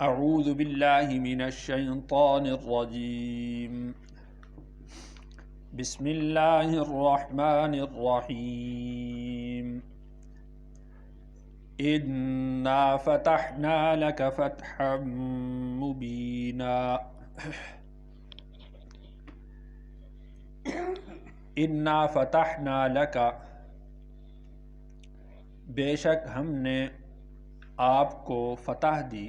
اعوذ باللہ من الشیطان الرجیم بسم اللہ الرحمن الرحیم انا فتحنا لک فتحا مبینا انا فتحنا لک، بے شک ہم نے آپ کو فتح دی،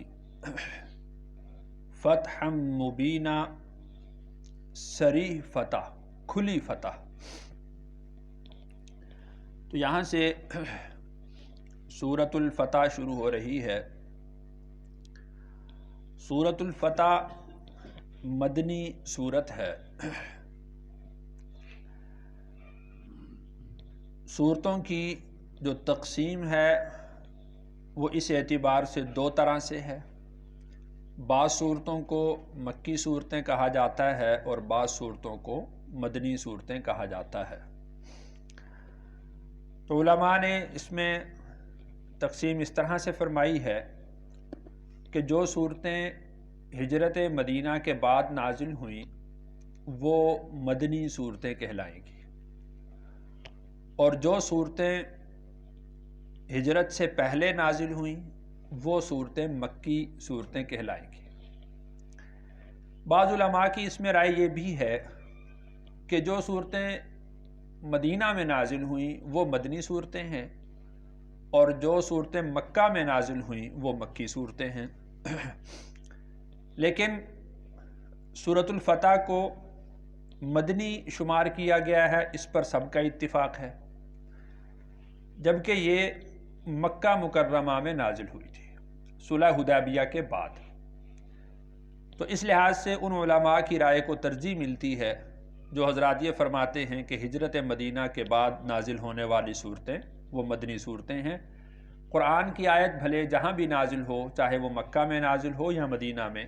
فتح مبینہ، صریح فتح، کھلی فتح۔ تو یہاں سے سورۃ الفتح شروع ہو رہی ہے۔ سورۃ الفتح مدنی سورت ہے۔ سورتوں کی جو تقسیم ہے وہ اس اعتبار سے دو طرح سے ہے۔ بعض صورتوں کو مکی صورتیں کہا جاتا ہے اور بعض صورتوں کو مدنی صورتیں کہا جاتا ہے۔ تو علماء نے اس میں تقسیم اس طرح سے فرمائی ہے کہ جو صورتیں ہجرت مدینہ کے بعد نازل ہوئیں وہ مدنی صورتیں کہلائیں گی، اور جو صورتیں ہجرت سے پہلے نازل ہوئیں وہ صورتیں مکی صورتیں کہلائیں گی۔ بعض علماء کی اس میں رائے یہ بھی ہے کہ جو صورتیں مدینہ میں نازل ہوئیں وہ مدنی صورتیں ہیں، اور جو صورتیں مکہ میں نازل ہوئیں وہ مکی صورتیں ہیں۔ لیکن سورۃ الفتح کو مدنی شمار کیا گیا ہے، اس پر سب کا اتفاق ہے، جبکہ یہ مکہ مکرمہ میں نازل ہوئی تھی صلح حدیبیہ کے بعد۔ تو اس لحاظ سے ان علماء کی رائے کو ترجیح ملتی ہے جو حضرات یہ فرماتے ہیں کہ ہجرت مدینہ کے بعد نازل ہونے والی صورتیں وہ مدنی صورتیں ہیں۔ قرآن کی آیت بھلے جہاں بھی نازل ہو، چاہے وہ مکہ میں نازل ہو یا مدینہ میں،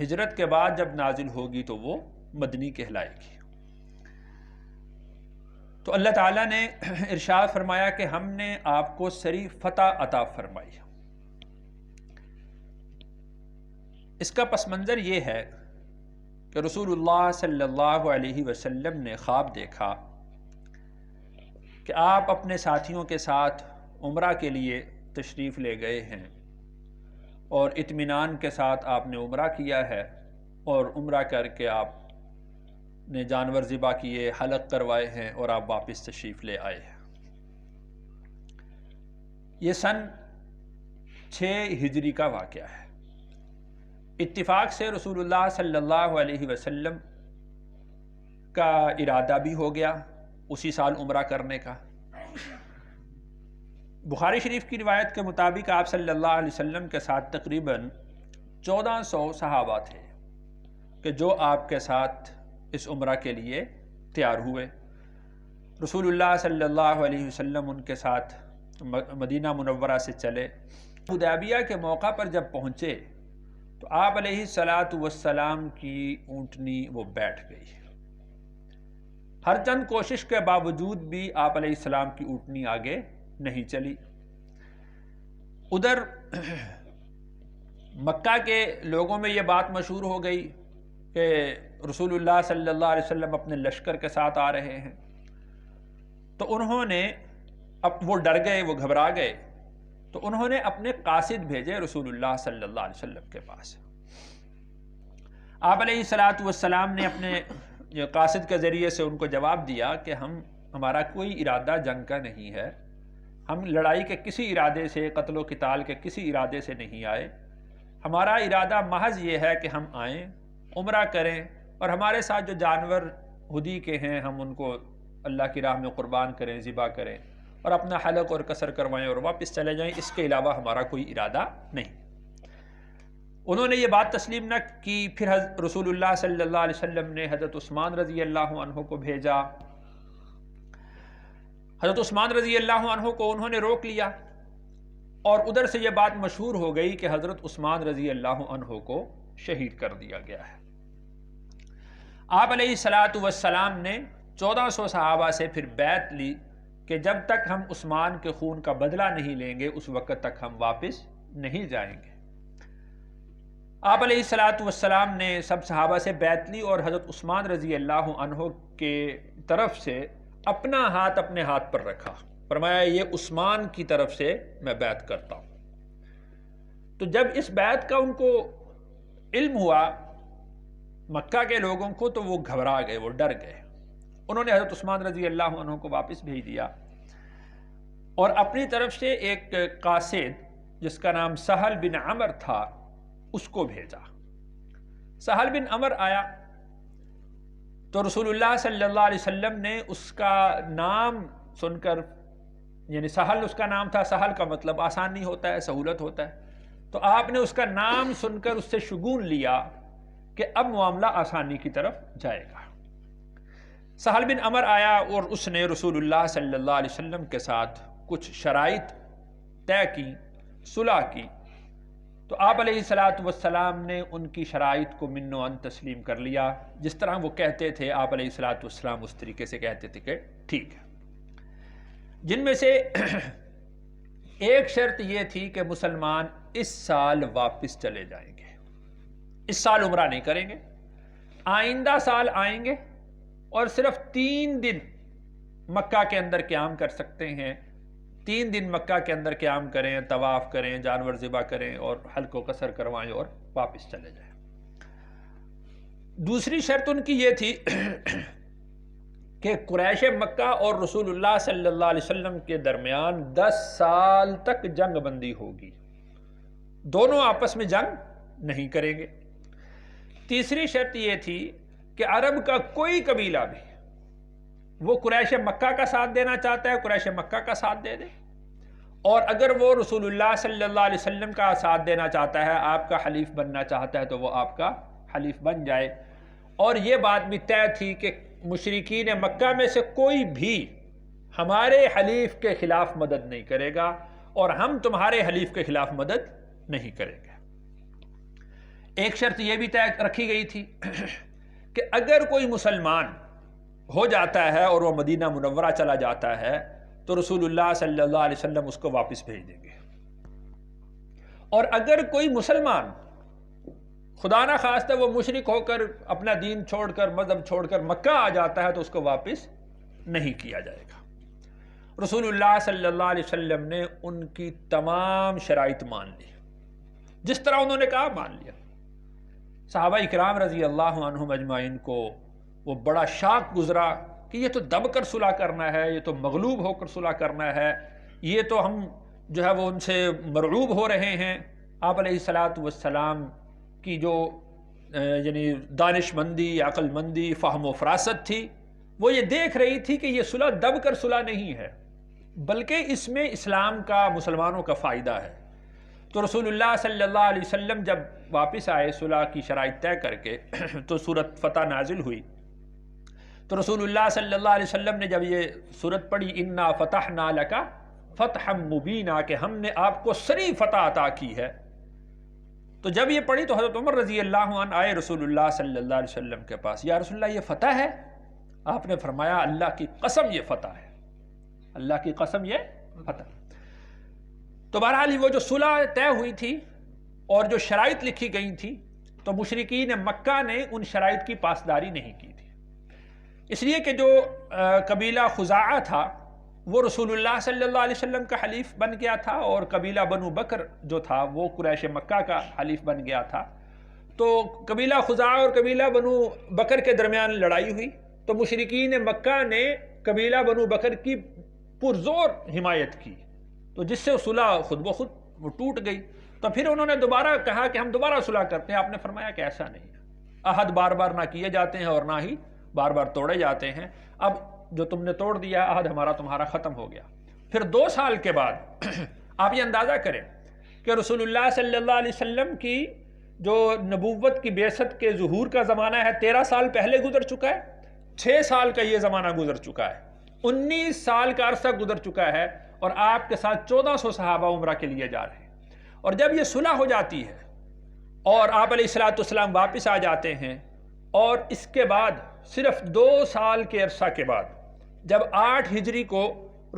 ہجرت کے بعد جب نازل ہوگی تو وہ مدنی کہلائے گی۔ تو اللہ تعالیٰ نے ارشاد فرمایا کہ ہم نے آپ کو صریح فتح عطا فرمائی۔ اس کا پس منظر یہ ہے کہ رسول اللہ صلی اللہ علیہ وسلم نے خواب دیکھا کہ آپ اپنے ساتھیوں کے ساتھ عمرہ کے لیے تشریف لے گئے ہیں، اور اطمینان کے ساتھ آپ نے عمرہ کیا ہے، اور عمرہ کر کے آپ نے جانور ذبح کیے، حلق کروائے ہیں، اور آپ واپس تشریف لے آئے ہیں۔ یہ سن 6 ہجری کا واقعہ ہے۔ اتفاق سے رسول اللہ صلی اللہ علیہ وسلم کا ارادہ بھی ہو گیا اسی سال عمرہ کرنے کا۔ بخاری شریف کی روایت کے مطابق آپ صلی اللہ علیہ وسلم کے ساتھ تقریباً 1400 صحابہ تھے کہ جو آپ کے ساتھ اس عمرہ کے لیے تیار ہوئے۔ رسول اللہ صلی اللہ علیہ وسلم ان کے ساتھ مدینہ منورہ سے چلے۔ حدیبیہ کے موقع پر جب پہنچے تو آپ علیہ الصلاۃ والسلام کی اونٹنی وہ بیٹھ گئی۔ ہر چند کوشش کے باوجود بھی آپ علیہ السلام کی اونٹنی آگے نہیں چلی۔ ادھر مکہ کے لوگوں میں یہ بات مشہور ہو گئی کہ رسول اللہ صلی اللہ علیہ وسلم اپنے لشکر کے ساتھ آ رہے ہیں، تو انہوں نے وہ ڈر گئے، وہ گھبرا گئے، تو انہوں نے اپنے قاصد بھیجے رسول اللہ صلی اللہ علیہ وسلم کے پاس۔ آپ علیہ الصلاۃ والسلام نے اپنے قاصد کے ذریعے سے ان کو جواب دیا کہ ہمارا کوئی ارادہ جنگ کا نہیں ہے، ہم لڑائی کے کسی ارادے سے، قتل و قتال کے کسی ارادے سے نہیں آئے، ہمارا ارادہ محض یہ ہے کہ ہم آئیں، عمرہ کریں، اور ہمارے ساتھ جو جانور ہدی کے ہیں ہم ان کو اللہ کی راہ میں قربان کریں، ذبح کریں، اور اپنا حلق اور قصر کروائیں اور واپس چلے جائیں، اس کے علاوہ ہمارا کوئی ارادہ نہیں۔ انہوں نے یہ بات تسلیم نہ کی۔ پھر رسول اللہ صلی اللہ علیہ وسلم نے حضرت عثمان رضی اللہ عنہ کو بھیجا۔ حضرت عثمان رضی اللہ عنہ کو انہوں نے روک لیا، اور ادھر سے یہ بات مشہور ہو گئی کہ حضرت عثمان رضی اللہ عنہ کو شہید کر دیا گیا ہے۔ آپ علیہ الصلاۃ والسلام نے 1400 صحابہ سے پھر بیعت لی کہ جب تک ہم عثمان کے خون کا بدلہ نہیں لیں گے اس وقت تک ہم واپس نہیں جائیں گے۔ آپ علیہ الصلاۃ والسلام نے سب صحابہ سے بیعت لی اور حضرت عثمان رضی اللہ عنہ کے طرف سے اپنا ہاتھ اپنے ہاتھ پر رکھا، فرمایا یہ عثمان کی طرف سے میں بیعت کرتا ہوں۔ تو جب اس بیعت کا ان کو علم ہوا مکہ کے لوگوں کو تو وہ گھبرا گئے، وہ ڈر گئے۔ انہوں نے حضرت عثمان رضی اللہ عنہ کو واپس بھیج دیا اور اپنی طرف سے ایک قاصد جس کا نام سہل بن عمر تھا اس کو بھیجا۔ سہل بن عمر آیا تو رسول اللہ صلی اللہ علیہ وسلم نے اس کا نام سن کر، یعنی سہل اس کا نام تھا، سہل کا مطلب آسانی ہوتا ہے، سہولت ہوتا ہے، تو آپ نے اس کا نام سن کر اس سے شگون لیا کہ اب معاملہ آسانی کی طرف جائے گا۔ سہل بن عمر آیا اور اس نے رسول اللہ صلی اللہ علیہ وسلم کے ساتھ کچھ شرائط طے کی، صلح کی، تو آپ علیہ الصلاۃ والسلام نے ان کی شرائط کو من و عن تسلیم کر لیا، جس طرح وہ کہتے تھے آپ علیہ الصلاۃ والسلام اس طریقے سے کہتے تھے کہ ٹھیک ہے۔ جن میں سے ایک شرط یہ تھی کہ مسلمان اس سال واپس چلے جائیں گے، اس سال عمرہ نہیں کریں گے، آئندہ سال آئیں گے اور صرف 3 دن مکہ کے اندر قیام کر سکتے ہیں، 3 دن مکہ کے اندر قیام کریں، طواف کریں، جانور ذبح کریں اور حلق و قصر کروائیں اور واپس چلے جائیں۔ دوسری شرط ان کی یہ تھی کہ قریش مکہ اور رسول اللہ صلی اللہ علیہ وسلم کے درمیان 10 سال تک جنگ بندی ہوگی، دونوں آپس میں جنگ نہیں کریں گے۔ تیسری شرط یہ تھی کہ عرب کا کوئی قبیلہ بھی وہ قریش مکہ کا ساتھ دینا چاہتا ہے، قریش مکہ کا ساتھ دے دے، اور اگر وہ رسول اللہ صلی اللہ علیہ وسلم کا ساتھ دینا چاہتا ہے، آپ کا حلیف بننا چاہتا ہے، تو وہ آپ کا حلیف بن جائے۔ اور یہ بات بھی طے تھی کہ مشرکین مکہ میں سے کوئی بھی ہمارے حلیف کے خلاف مدد نہیں کرے گا اور ہم تمہارے حلیف کے خلاف مدد نہیں کریں گے۔ ایک شرط یہ بھی طے رکھی گئی تھی کہ اگر کوئی مسلمان ہو جاتا ہے اور وہ مدینہ منورہ چلا جاتا ہے تو رسول اللہ صلی اللہ علیہ وسلم اس کو واپس بھیج دیں گے، اور اگر کوئی مسلمان خدا نہ خواستہ وہ مشرک ہو کر اپنا دین چھوڑ کر، مذہب چھوڑ کر مکہ آ جاتا ہے تو اس کو واپس نہیں کیا جائے گا۔ رسول اللہ صلی اللہ علیہ وسلم نے ان کی تمام شرائط مان لی، جس طرح انہوں نے کہا مان لیا۔ صحابہ اکرام رضی اللہ عنہم اجمعین کو وہ بڑا شاک گزرا کہ یہ تو دب کر صلح کرنا ہے، یہ تو مغلوب ہو کر صلح کرنا ہے، یہ تو ہم جو ہے وہ ان سے مرعوب ہو رہے ہیں۔ آپ علیہ الصلاۃ والسلام کی جو یعنی دانش مندی، عقل مندی، فہم و فراست تھی، وہ یہ دیکھ رہی تھی کہ یہ صلح دب کر صلح نہیں ہے، بلکہ اس میں اسلام کا، مسلمانوں کا فائدہ ہے۔ تو رسول اللہ صلی اللہ علیہ وسلم جب واپس آئے صلح کی شرائط طے کر کے تو سورۃ فتح نازل ہوئی، تو رسول اللہ صلی اللہ علیہ وسلم نے جب یہ سورت پڑھی انا فتحنا لک فتحا مبینا، کہ ہم نے آپ کو صریح فتح عطا کی ہے، تو جب یہ پڑھی تو حضرت عمر رضی اللہ عنہ آئے رسول اللہ صلی اللہ علیہ وسلم کے پاس، یا رسول اللہ یہ فتح ہے؟ آپ نے فرمایا اللہ کی قسم یہ فتح ہے، اللہ کی قسم یہ فتح۔ تو بہرحال وہ جو صلح طے ہوئی تھی اور جو شرائط لکھی گئی تھی، تو مشرکین مکہ نے ان شرائط کی پاسداری نہیں کی تھی، اس لیے کہ جو قبیلہ خزاعہ تھا وہ رسول اللہ صلی اللہ علیہ وسلم کا حلیف بن گیا تھا، اور قبیلہ بنو بکر جو تھا وہ قریش مکہ کا حلیف بن گیا تھا۔ تو قبیلہ خزاعہ اور قبیلہ بنو بکر کے درمیان لڑائی ہوئی، تو مشرکین مکہ نے قبیلہ بنو بکر کی پرزور حمایت کی، تو جس سے صلح خود بخود وہ ٹوٹ گئی۔ تو پھر انہوں نے دوبارہ کہا کہ ہم دوبارہ صلح کرتے ہیں، آپ نے فرمایا کہ ایسا نہیں ہے، عہد بار بار نہ کیے جاتے ہیں اور نہ ہی بار بار توڑے جاتے ہیں، اب جو تم نے توڑ دیا عہد ہمارا تمہارا ختم ہو گیا۔ پھر 2 سال کے بعد آپ یہ اندازہ کریں کہ رسول اللہ صلی اللہ علیہ وسلم کی جو نبوت کی بعثت کے ظہور کا زمانہ ہے 13 سال پہلے گزر چکا ہے، 6 سال کا یہ زمانہ گزر چکا ہے، 19 سال کا عرصہ گزر چکا ہے، اور آپ کے ساتھ 1400 صحابہ عمرہ کے لیے جا رہے ہیں۔ اور جب یہ صلح ہو جاتی ہے اور آپ علیہ الصلوۃ والسلام واپس آ جاتے ہیں، اور اس کے بعد صرف 2 سال کے عرصہ کے بعد جب 8 ہجری کو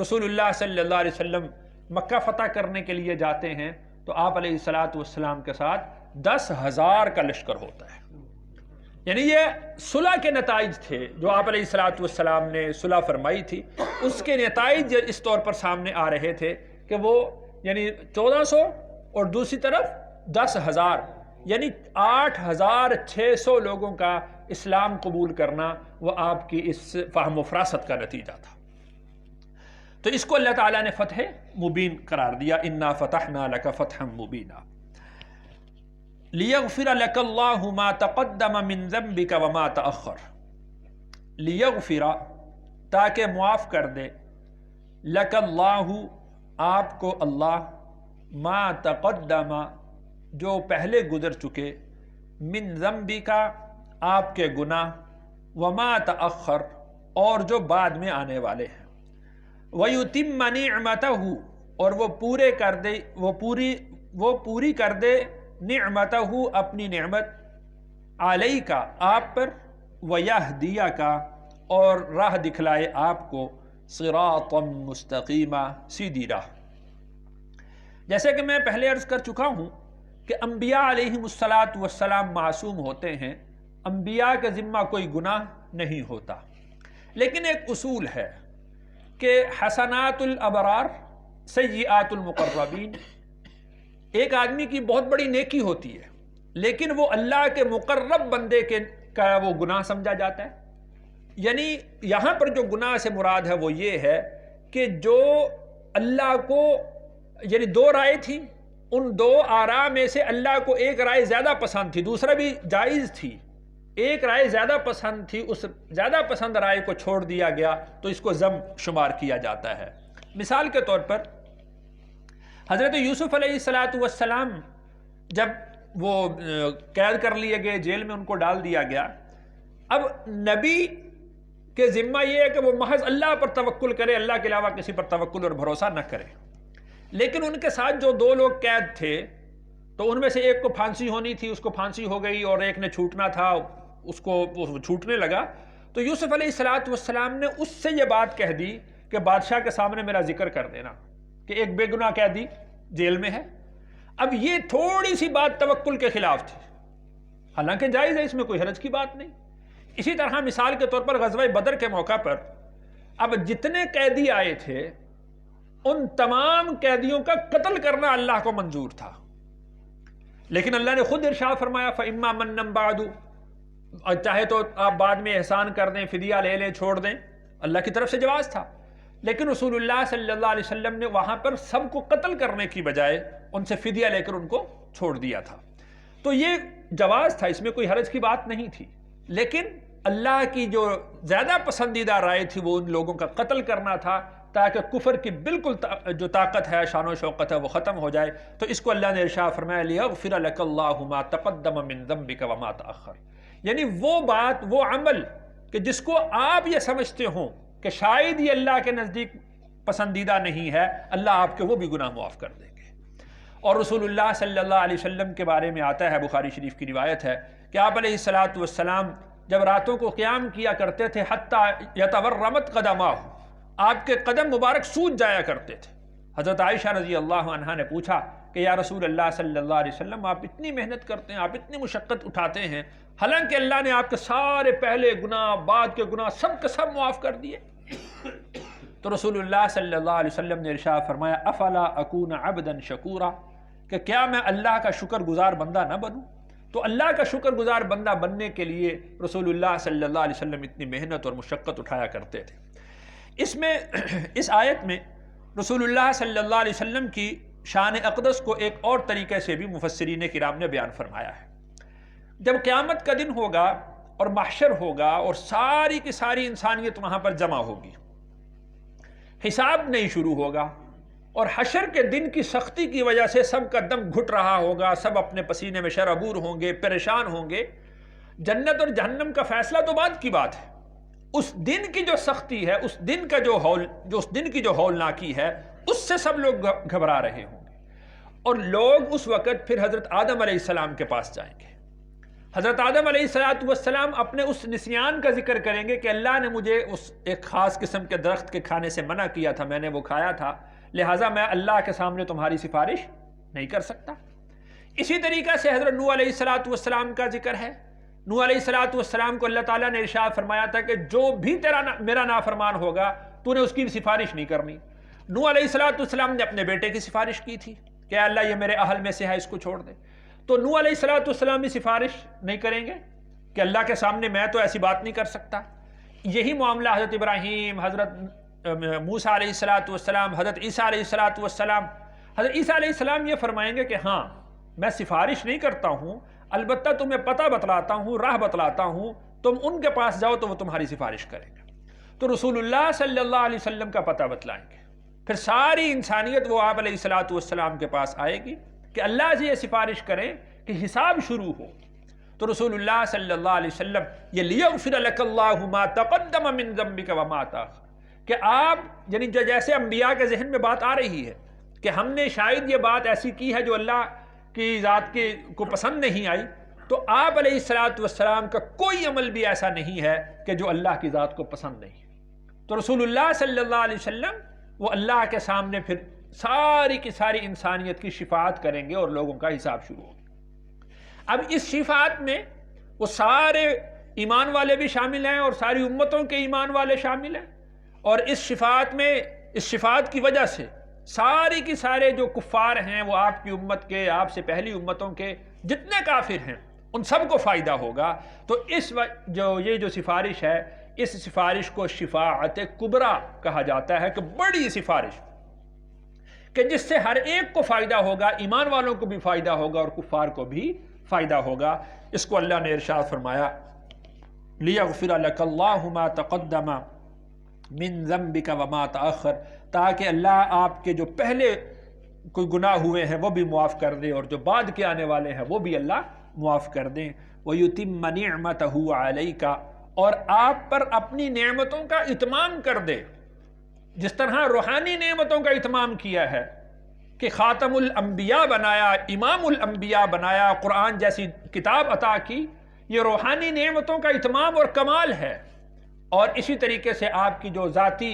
رسول اللہ صلی اللہ علیہ وسلم مکہ فتح کرنے کے لیے جاتے ہیں، تو آپ علیہ الصلوۃ والسلام کے ساتھ 10,000 کا لشکر ہوتا ہے۔ یعنی یہ صلح کے نتائج تھے جو آپ علیہ الصلوۃ والسلام نے صلح فرمائی تھی، اس کے نتائج اس طور پر سامنے آ رہے تھے کہ وہ یعنی 1400 اور دوسری طرف 10,000 یعنی 8,600 لوگوں کا اسلام قبول کرنا وہ آپ کی اس فہم و فراست کا نتیجہ تھا۔ تو اس کو اللہ تعالیٰ نے فتح مبین قرار دیا، انا فتحنا لک فتحا مبینا لیغفر لک اللہ ما تقدم من ذنبک وما تأخر، لیغفر تاکہ معاف کر دے، لک اللہ آپ کو اللہ، ما تقدم جو پہلے گزر چکے، من ذنبک آپ کے گناہ، وما تأخر اور جو بعد میں آنے والے ہیں، وَيُتِمَّ نِعْمَتَهُ اور وہ پوری کر دے نعمتہ اپنی نعمت، علیک آپ پر، وَيَهْدِيَكَ اور راہ دکھلائے آپ کو، صراطا مستقیما سیدھی راہ۔ جیسے کہ میں پہلے عرض کر چکا ہوں کہ انبیاء علیہم السلام معصوم ہوتے ہیں، انبیاء کے ذمہ کوئی گناہ نہیں ہوتا، لیکن ایک اصول ہے کہ حسنات الابرار سیئات المقربین، ایک آدمی کی بہت بڑی نیکی ہوتی ہے لیکن وہ اللہ کے مقرب بندے کا وہ گناہ سمجھا جاتا ہے۔ یعنی یہاں پر جو گناہ سے مراد ہے وہ یہ ہے کہ جو اللہ کو یعنی 2 رائے تھی، ان 2 آراء میں سے اللہ کو ایک رائے زیادہ پسند تھی، دوسرا بھی جائز تھی، ایک رائے زیادہ پسند تھی، اس زیادہ پسند رائے کو چھوڑ دیا گیا تو اس کو ذم شمار کیا جاتا ہے۔ مثال کے طور پر حضرت یوسف علیہ السلام جب وہ قید کر لیے گئے، جیل میں ان کو ڈال دیا گیا، اب نبی کے ذمہ یہ ہے کہ وہ محض اللہ پر توکل کرے، اللہ کے علاوہ کسی پر توکل اور بھروسہ نہ کرے، لیکن ان کے ساتھ جو 2 لوگ قید تھے تو ان میں سے ایک کو پھانسی ہونی تھی، اس کو پھانسی ہو گئی، اور ایک نے چھوٹنا تھا، اس کو وہ چھوٹنے لگا، تو یوسف علیہ السلام نے اس سے یہ بات کہہ دی کہ بادشاہ کے سامنے میرا ذکر کر دینا کہ ایک بے گناہ قیدی جیل میں ہے۔ اب یہ تھوڑی سی بات توکل کے خلاف تھی، حالانکہ جائز ہے، اس میں کوئی حرج کی بات نہیں۔ اسی طرح مثال کے طور پر غزوہ بدر کے موقع پر اب جتنے قیدی آئے تھے ان تمام قیدیوں کا قتل کرنا اللہ کو منظور تھا، لیکن اللہ نے خود ارشاد فرمایا فَإِمَّا مَنًّا بَعْدُ، اور چاہے تو آپ بعد میں احسان کر دیں، فدیہ لے لیں، چھوڑ دیں، اللہ کی طرف سے جواز تھا، لیکن رسول اللہ صلی اللہ علیہ وسلم نے وہاں پر سب کو قتل کرنے کی بجائے ان سے فدیہ لے کر ان کو چھوڑ دیا تھا۔ تو یہ جواز تھا، اس میں کوئی حرج کی بات نہیں تھی، لیکن اللہ کی جو زیادہ پسندیدہ رائے تھی وہ ان لوگوں کا قتل کرنا تھا تاکہ کفر کی بالکل جو طاقت ہے، شان و شوقت ہے، وہ ختم ہو جائے۔ تو اس کو اللہ نے ارشاد فرمایا لِيَغْفِرَ لَكَ اللَّهُ مَا تَقَدَّمَ مِن ذَنبِكَ وَمَا تَأَخَّرَ، یعنی وہ بات، وہ عمل کہ جس کو آپ یہ سمجھتے ہوں کہ شاید یہ اللہ کے نزدیک پسندیدہ نہیں ہے، اللہ آپ کے وہ بھی گناہ معاف کر دیں گے۔ اور رسول اللہ صلی اللہ علیہ وسلم کے بارے میں آتا ہے، بخاری شریف کی روایت ہے کہ آپ علیہ السلام جب راتوں کو قیام کیا کرتے تھے حتیٰ یتورمت قدماہ، آپ کے قدم مبارک سوج جایا کرتے تھے۔ حضرت عائشہ رضی اللہ عنہا نے پوچھا کہ یا رسول اللہ صلی اللہ علیہ وسلم، آپ اتنی محنت کرتے ہیں، آپ اتنی مشقت اٹھاتے ہیں، حالانکہ اللہ نے آپ کے سارے پہلے گناہ، بعد کے گناہ سب کے سب معاف کر دیے۔ تو رسول اللہ صلی اللہ علیہ وسلم نے ارشاد فرمایا افلا اکون عبدا شکورا، کہ کیا میں اللہ کا شکر گزار بندہ نہ بنوں؟ تو اللہ کا شکر گزار بندہ بننے کے لیے رسول اللہ صلی اللہ علیہ وسلم اتنی محنت اور مشقت اٹھایا کرتے تھے۔ اس آیت میں رسول اللہ صلی اللہ علیہ وسلم کی شان اقدس کو ایک اور طریقے سے بھی مفسرین کرام نے بیان فرمایا ہے۔ جب قیامت کا دن ہوگا اور محشر ہوگا اور ساری کی ساری انسانیت وہاں پر جمع ہوگی، حساب نہیں شروع ہوگا، اور حشر کے دن کی سختی کی وجہ سے سب کا دم گھٹ رہا ہوگا، سب اپنے پسینے میں شرابور ہوں گے، پریشان ہوں گے۔ جنت اور جہنم کا فیصلہ تو بعد کی بات ہے، اس دن کی جو سختی ہے، اس دن کا اس دن کی جو ہولناکی ہے، اس سے سب لوگ گھبرا رہے ہوں گے، اور لوگ اس وقت پھر حضرت آدم علیہ السلام کے پاس جائیں گے۔ حضرت آدم علیہ السلام اپنے اس نسیان کا ذکر کریں گے کہ اللہ نے مجھے اس ایک خاص قسم کے درخت کے کھانے سے منع کیا تھا، میں نے وہ کھایا تھا، لہٰذا میں اللہ کے سامنے تمہاری سفارش نہیں کر سکتا۔ اسی طریقہ سے حضرت نوح علیہ السلام کا ذکر ہے. نوح علیہ السلام کو اللہ تعالیٰ نے ارشاد فرمایا تھا کہ جو بھی میرا نافرمان ہوگا تو نے اس کی سفارش نہیں کرنی. نوح علیہ السلام نے اپنے بیٹے کی سفارش کی تھی کہ اللہ یہ میرے اہل میں سے ہے، اس کو چھوڑ دے. تو نوح علیہ السلام بھی سفارش نہیں کریں گے کہ اللہ کے سامنے میں تو ایسی بات نہیں کر سکتا. یہی معاملہ حضرت ابراہیم، حضرت موسیٰ علیہ السلام، حضرت عیسیٰ علیہ السلام. حضرت عیسیٰ علیہ السلام یہ فرمائیں گے کہ ہاں میں سفارش نہیں کرتا ہوں، البتہ تمہیں پتہ بتلاتا ہوں، راہ بتلاتا ہوں، تم ان کے پاس جاؤ تو وہ تمہاری سفارش کریں گے. تو رسول اللہ صلی اللہ علیہ وسلم کا پتہ بتلائیں گے. پھر ساری انسانیت وہ آپ علیہ السلام کے پاس آئے گی کہ اللہ سے یہ سفارش کریں کہ حساب شروع ہو. تو رسول اللہ صلی اللہ علیہ وسلم یہ لیغفر لک اللہ ما تقدم من ذنبک وما تاخر، کہ آپ یعنی جیسے انبیاء کے ذہن میں بات آ رہی ہے کہ ہم نے شاید یہ بات ایسی کی ہے جو اللہ کی ذات کے کو پسند نہیں آئی، تو آپ علیہ السلام کا کوئی عمل بھی ایسا نہیں ہے کہ جو اللہ کی ذات کو پسند نہیں. تو رسول اللہ صلی اللہ علیہ وسلم وہ اللہ کے سامنے پھر ساری کی ساری انسانیت کی شفاعت کریں گے اور لوگوں کا حساب شروع ہوگا. اب اس شفاعت میں وہ سارے ایمان والے بھی شامل ہیں اور ساری امتوں کے ایمان والے شامل ہیں، اور اس شفاعت میں، اس شفاعت کی وجہ سے ساری کی سارے جو کفار ہیں وہ آپ کی امت کے، آپ سے پہلی امتوں کے جتنے کافر ہیں ان سب کو فائدہ ہوگا. تو یہ جو سفارش ہے، اس سفارش کو شفاعت کبریٰ کہا جاتا ہے، کہ بڑی سفارش کہ جس سے ہر ایک کو فائدہ ہوگا، ایمان والوں کو بھی فائدہ ہوگا اور کفار کو بھی فائدہ ہوگا. اس کو اللہ نے ارشاد فرمایا لیغفر لک اللہ ما تقدم من ذنبک وما تأخر، تاکہ اللہ آپ کے جو پہلے کوئی گناہ ہوئے ہیں وہ بھی معاف کر دے اور جو بعد کے آنے والے ہیں وہ بھی اللہ معاف کر دیں. وَيُتِمَّ نِعْمَتَهُ عَلَيْكَ، اور آپ پر اپنی نعمتوں کا اتمام کر دے. جس طرح روحانی نعمتوں کا اتمام کیا ہے کہ خاتم الانبیاء بنایا، امام الانبیاء بنایا، قرآن جیسی کتاب عطا کی، یہ روحانی نعمتوں کا اتمام اور کمال ہے. اور اسی طریقے سے آپ کی جو ذاتی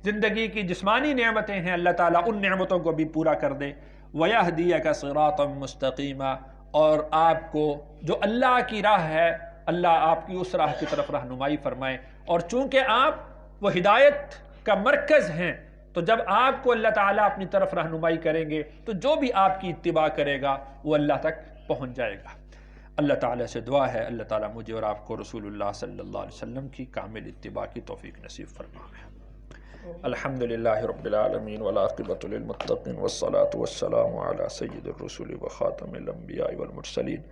زندگی کی جسمانی نعمتیں ہیں اللہ تعالیٰ ان نعمتوں کو بھی پورا کر دے. وَيَهْدِيَكَ صِرَاطًا مُسْتَقِيمًا، اور آپ کو جو اللہ کی راہ ہے اللہ آپ کی اس راہ کی طرف رہنمائی فرمائے. اور چونکہ آپ وہ ہدایت کا مرکز ہیں تو جب آپ کو اللہ تعالیٰ اپنی طرف رہنمائی کریں گے تو جو بھی آپ کی اتباع کرے گا وہ اللہ تک پہنچ جائے گا. اللہ تعالیٰ سے دعا ہے اللہ تعالیٰ مجھے اور آپ کو رسول اللہ صلی اللہ علیہ وسلم کی کامل اتباع کی توفیق نصیب فرمائے. الحمدللہ رب العالمین والعاقبۃ للمتقین والصلاة والسلام علی سید الرسل وخاتم الانبیاء والمرسلین